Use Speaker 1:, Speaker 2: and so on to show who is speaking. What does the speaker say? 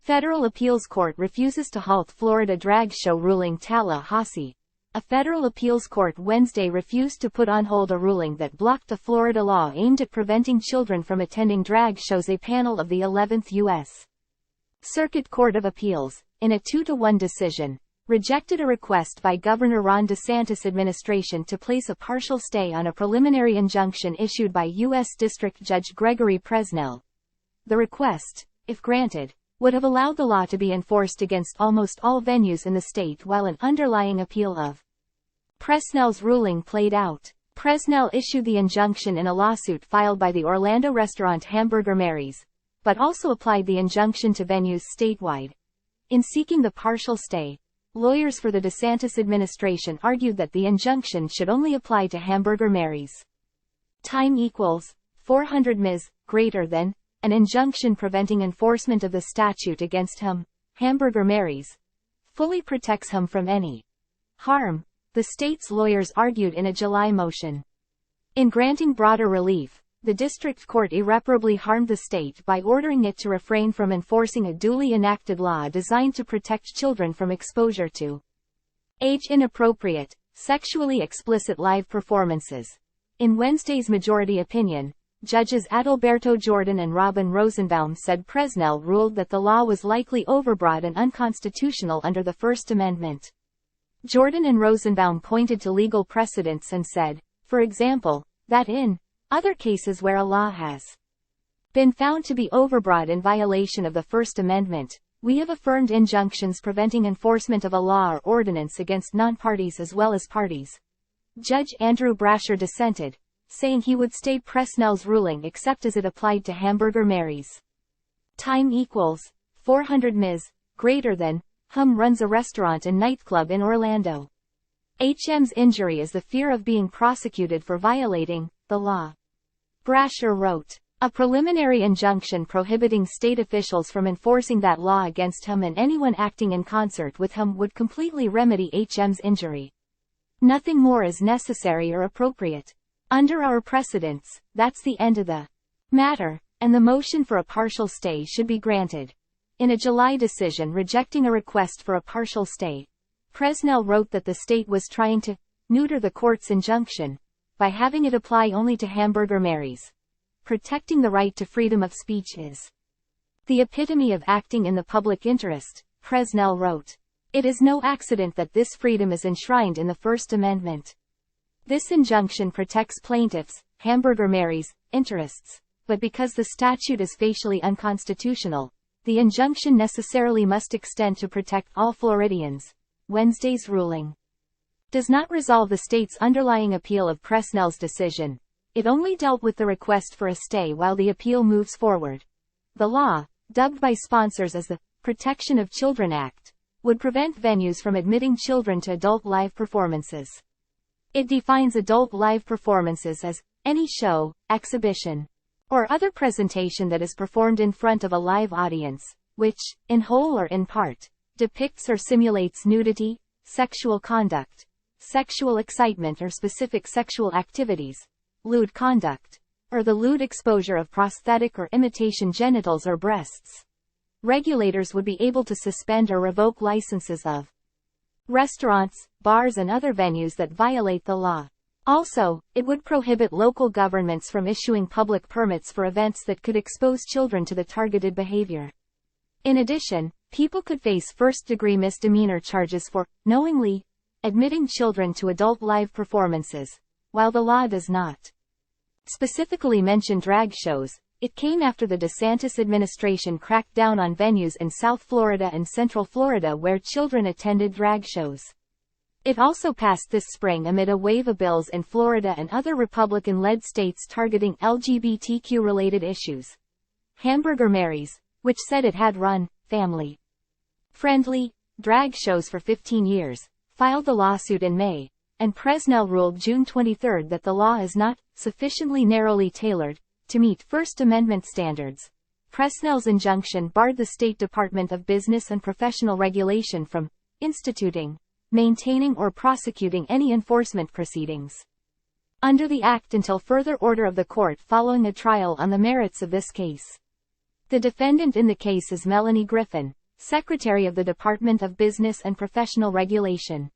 Speaker 1: Federal Appeals Court refuses to halt Florida drag show ruling. Tallahassee. A federal appeals court Wednesday refused to put on hold a ruling that blocked a Florida law aimed at preventing children from attending drag shows. A panel of the 11th U.S. Circuit Court of Appeals, in a 2-1 decision, rejected a request by Governor Ron DeSantis' administration to place a partial stay on a preliminary injunction issued by U.S. District Judge Gregory Presnell. The request, if granted, would have allowed the law to be enforced against almost all venues in the state while an underlying appeal of Presnell's ruling played out. Presnell issued the injunction in a lawsuit filed by the Orlando restaurant Hamburger Mary's, but also applied the injunction to venues statewide. In seeking the partial stay, lawyers for the DeSantis administration argued that the injunction should only apply to Hamburger Mary's. Time equals 400 ms. greater than an injunction preventing enforcement of the statute against Hamburger Mary's, fully protects from any harm, the state's lawyers argued in a July motion. In granting broader relief, the district court irreparably harmed the state by ordering it to refrain from enforcing a duly enacted law designed to protect children from exposure to age-inappropriate, sexually explicit live performances. In Wednesday's majority opinion, Judges Adalberto Jordan and Robin Rosenbaum said Presnell ruled that the law was likely overbroad and unconstitutional under the First Amendment. Jordan and Rosenbaum pointed to legal precedents and said, for example, that in other cases where a law has been found to be overbroad in violation of the First Amendment, we have affirmed injunctions preventing enforcement of a law or ordinance against non-parties as well as parties. Judge Andrew Brasher dissented, saying he would stay Presnell's ruling except as it applied to Hamburger Mary's. Time equals 400 ms. greater than runs a restaurant and nightclub in Orlando. HM's injury is the fear of being prosecuted for violating the law. Brasher wrote, a preliminary injunction prohibiting state officials from enforcing that law against him and anyone acting in concert with him would completely remedy HM's injury. Nothing more is necessary or appropriate. Under our precedents, that's the end of the matter, and the motion for a partial stay should be granted. In a July decision rejecting a request for a partial stay, Presnell wrote that the state was trying to neuter the court's injunction by having it apply only to Hamburger Mary's. Protecting the right to freedom of speech is the epitome of acting in the public interest, Presnell wrote. It is no accident that this freedom is enshrined in the First Amendment. This injunction protects plaintiffs, Hamburger Mary's, interests, but because the statute is facially unconstitutional, the injunction necessarily must extend to protect all Floridians. Wednesday's ruling does not resolve the state's underlying appeal of Presnell's decision. It only dealt with the request for a stay while the appeal moves forward. The law, dubbed by sponsors as the Protection of Children Act, would prevent venues from admitting children to adult live performances. It defines adult live performances as any show, exhibition, or other presentation that is performed in front of a live audience, which, in whole or in part, depicts or simulates nudity, sexual conduct, sexual excitement or specific sexual activities, lewd conduct, or the lewd exposure of prosthetic or imitation genitals or breasts. Regulators would be able to suspend or revoke licenses of restaurants, bars and other venues that violate the law. Also, it would prohibit local governments from issuing public permits for events that could expose children to the targeted behavior. In addition, people could face first-degree misdemeanor charges for knowingly admitting children to adult live performances. While the law does not specifically mention drag shows, it came after the DeSantis administration cracked down on venues in South Florida and Central Florida where children attended drag shows. It also passed this spring amid a wave of bills in Florida and other Republican-led states targeting LGBTQ-related issues. Hamburger Mary's, which said it had run family-friendly drag shows for 15 years, filed the lawsuit in May, and Presnell ruled June 23 that the law is not sufficiently narrowly tailored to meet First Amendment standards. Presnell's injunction barred the State Department of Business and Professional Regulation from instituting, maintaining or prosecuting any enforcement proceedings under the Act until further order of the court following a trial on the merits of this case. The defendant in the case is Melanie Griffin, Secretary of the Department of Business and Professional Regulation.